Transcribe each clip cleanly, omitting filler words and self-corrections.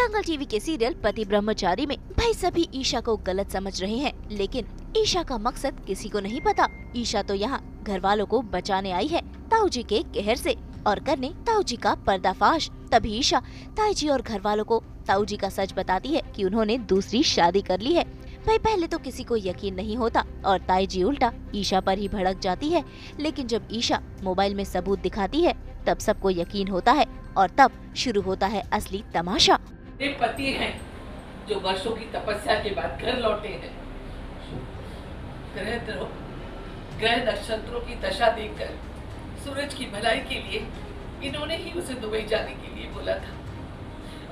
दंगल TV के serial पति ब्रह्मचारी में भाई सभी ईशा को गलत समझ रहे हैं, लेकिन ईशा का मकसद किसी को नहीं पता। ईशा तो यहाँ घर वालों को बचाने आई है ताऊ जी के कहर से और करने ताऊ जी का पर्दाफाश। तभी ईशा ताई जी और घर वालों को ताऊ जी का सच बताती है कि उन्होंने दूसरी शादी कर ली है। भाई पहले तो किसी को यकीन नहीं होता और ताई जी उल्टा ईशा पर ही भड़क जाती है, लेकिन जब ईशा मोबाइल में सबूत दिखाती है तब सबको यकीन होता है और तब शुरू होता है असली तमाशा। ये पति हैं जो वर्षों की तपस्या के बाद घर लौटे हैं। ग्रह नक्षत्रों की दशा देखकर सूरज की भलाई के लिए इन्होंने ही उसे दुबई जाने के लिए बोला था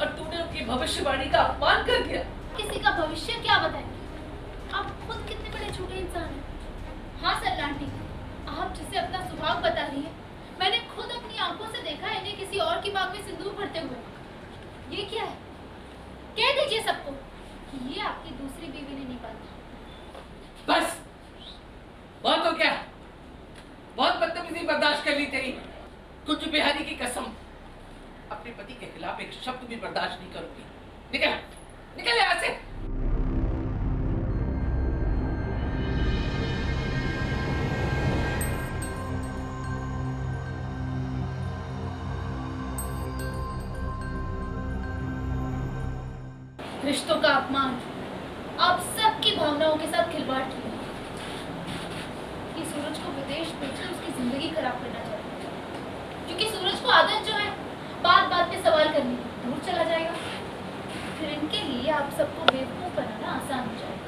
और तूने उनकी भविष्यवाणी का अपमान कर दिया। किसी का भविष्य क्या बताएंगे? आप खुद कितने बड़े झूठे इंसान हैं। हाँ सर आंटी, आप जिसे अपना स्वभाव बता रही हैं, मैंने खुद अपनी आंखों से देखा है इन्हें किसी और की बाग में सिंदूर भरते हुए। ये क्या है? कह दीजिए सबको कि ये आपकी दूसरी बीवी ने नहीं पाला। बस बहुत हो गया, बहुत बदतमीजी बर्दाश्त कर ली तेरी। कुछ बिहारी की कसम, अपने पति के खिलाफ एक शब्द भी बर्दाश्त नहीं करूंगी। निकल निकल यहाँ से। रिश्तों का अपमान, आप सबकी भावनाओं के साथ खिलवाड़ किया। ये सूरज को विदेश भेजकर उसकी जिंदगी खराब करना चाहते हैं, क्योंकि सूरज को आदत जो है बात बात पे सवाल करने की, दूर चला जाएगा। फिर इनके लिए आप सबको बेवकूफ बनाना आसान हो जाएगा।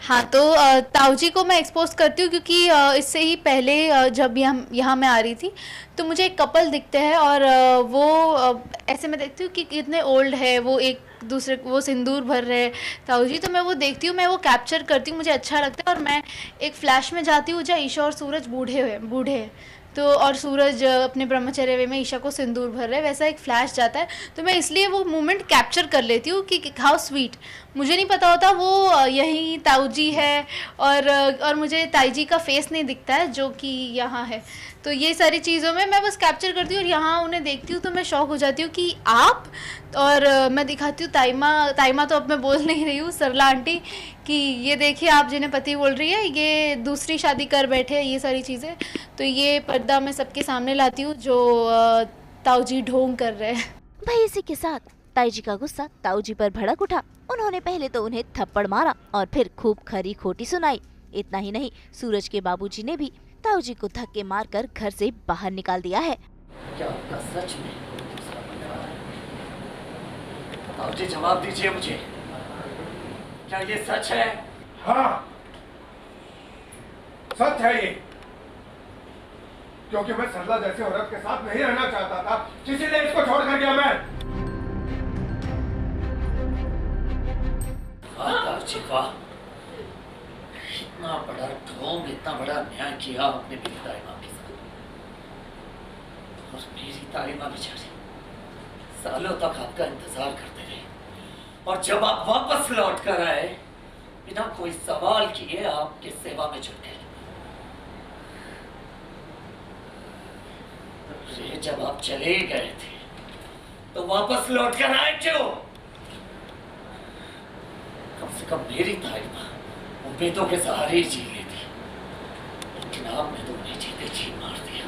हाँ, तो ताऊ जी को मैं एक्सपोज करती हूँ क्योंकि इससे ही पहले जब यहाँ मैं आ रही थी तो मुझे एक कपल दिखते हैं और वो ऐसे मैं देखती हूँ कि कितने ओल्ड है, वो एक दूसरे वो सिंदूर भर रहे हैं ताऊ जी। तो मैं वो देखती हूँ, मैं वो कैप्चर करती हूँ, मुझे अच्छा लगता है और मैं एक फ्लैश में जाती हूँ जहाँ ईशा और सूरज बूढ़े हैं तो और सूरज अपने ब्रह्मचर्य में ईशा को सिंदूर भर रहे हैं, वैसा एक फ्लैश जाता है। तो मैं इसलिए वो मोमेंट कैप्चर कर लेती हूँ कि हाउ स्वीट। मुझे नहीं पता होता वो यही ताऊ जी है और मुझे ताई जी का फेस नहीं दिखता है जो कि यहाँ है। तो ये सारी चीज़ों में मैं बस कैप्चर करती हूँ और यहाँ उन्हें देखती हूँ तो मैं शॉक हो जाती हूँ कि आप। और मैं दिखाती हूँ ताईमा तो अब मैं बोल नहीं रही हूँ, सरला आंटी, कि ये देखिए आप जिन्हें पति बोल रही है ये दूसरी शादी कर बैठे हैं, ये सारी चीज़ें। तो ये पर्दा मैं सबके सामने लाती हूँ जो ताऊ जी ढोंग कर रहे हैं। भाई इसी के साथ ताई जी का गुस्सा ताऊ जी पर भड़क उठा। उन्होंने पहले तो उन्हें थप्पड़ मारा और फिर खूब खरी खोटी सुनाई। इतना ही नहीं, सूरज के बाबूजी ने भी ताऊ जी को धक्के मारकर घर से बाहर निकाल दिया है। क्या आपका सच में ताऊ जी, जवाब दीजिए मुझे, क्या ये सच है? हाँ सच है ये, क्योंकि मैं सरला जैसे औरत के साथ नहीं रहना चाहता था, इसीलिए इसको छोड़ कर गया मैं। वाह, इतना बड़ा ढोंग, इतना बड़ा न्याय किया आपने मेरी ताईमा के साथ। और मेरी ताईमा बेचारी सालों तक आपका इंतजार करते रहे और जब आप वापस लौट कर आए बिना कोई सवाल किए आपकी सेवा में जुट गए। जब आप चले गए थे तो वापस लौट कर आए क्यों? कम से कम मेरी ताईमा उम्मीदों के सहारे ही जी रही थी, लेकिन आपने तो उन्हें जीते जी मार दिया।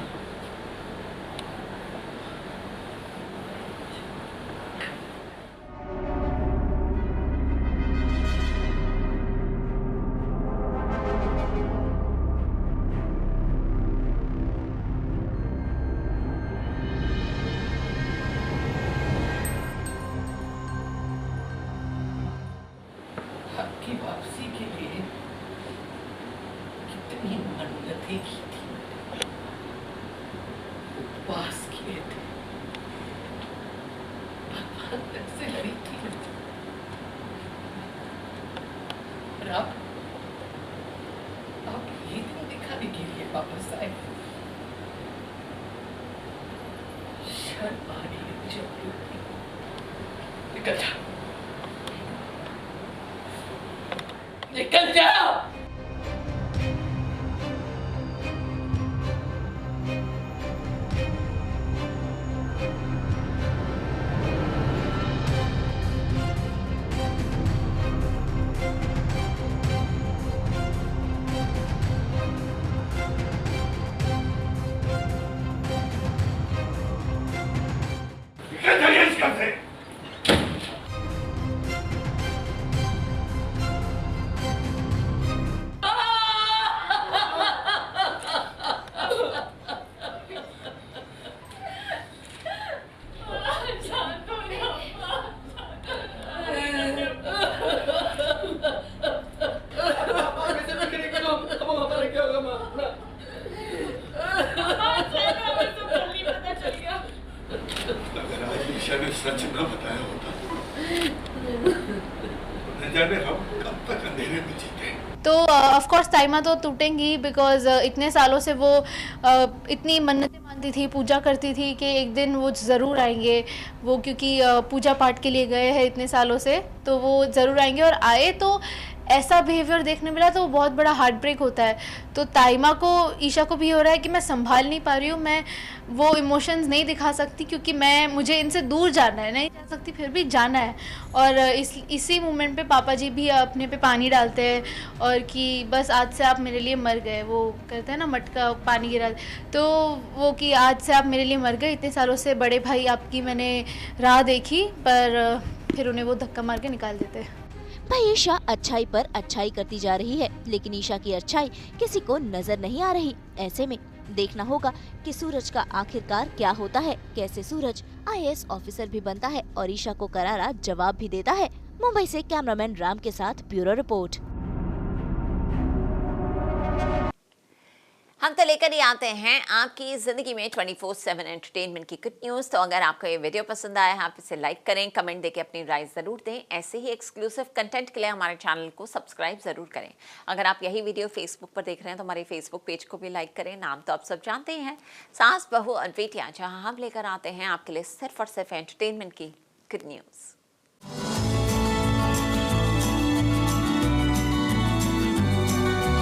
आपकी वापसी के लिए कितनी मन्नतें की थी, उपवास किए थे, भगवान तक से लड़ी थी, और आप ये दिन दिखाने के लिए वापस आए। शर्म आ रही है मुझे अपनी। निकल जा, निकल जाओ। न जाने हम कब तक अंधेरे में जीते। तो ऑफ कोर्स ताइमा तो टूटेंगी, बिकॉज इतने सालों से वो इतनी मन्नतें मानती थी, पूजा करती थी कि एक दिन वो ज़रूर आएंगे। वो क्योंकि पूजा पाठ के लिए गए हैं इतने सालों से, तो वो ज़रूर आएंगे। और आए तो ऐसा बिहेवियर देखने मिला तो बहुत बड़ा हार्ट ब्रेक होता है। तो ताइमा को, ईशा को भी हो रहा है कि मैं संभाल नहीं पा रही हूँ, मैं वो इमोशंस नहीं दिखा सकती क्योंकि मुझे इनसे दूर जाना है, नहीं जा सकती फिर भी जाना है। और इसी मोमेंट पे पापा जी भी अपने पे पानी डालते हैं और कि बस आज से आप मेरे लिए मर गए, वो कहते हैं ना मटका पानी गिरा, तो वो कि आज से आप मेरे लिए मर गए, इतने सालों से बड़े भाई आपकी मैंने राह देखी, पर फिर उन्हें वो धक्का मार के निकाल देते हैं। भाई ईशा अच्छाई पर अच्छाई करती जा रही है, लेकिन ईशा की अच्छाई किसी को नजर नहीं आ रही। ऐसे में देखना होगा कि सूरज का आखिरकार क्या होता है, कैसे सूरज IAS ऑफिसर भी बनता है और ईशा को करारा जवाब भी देता है। मुंबई से कैमरामैन राम के साथ ब्यूरो रिपोर्ट। हम तो लेकर ही आते हैं आपकी ज़िंदगी में 24/7 एंटरटेनमेंट की गुड न्यूज़। तो अगर आपको ये वीडियो पसंद आया है, आप इसे लाइक करें, कमेंट देके अपनी राय ज़रूर दें। ऐसे ही एक्सक्लूसिव कंटेंट के लिए हमारे चैनल को सब्सक्राइब ज़रूर करें। अगर आप यही वीडियो फेसबुक पर देख रहे हैं तो हमारे फेसबुक पेज को भी लाइक करें। नाम तो आप सब जानते ही हैं, सास बहू और बेटियाँ, जहाँ हम लेकर आते हैं आपके लिए सिर्फ और सिर्फ एंटरटेनमेंट की गुड न्यूज़।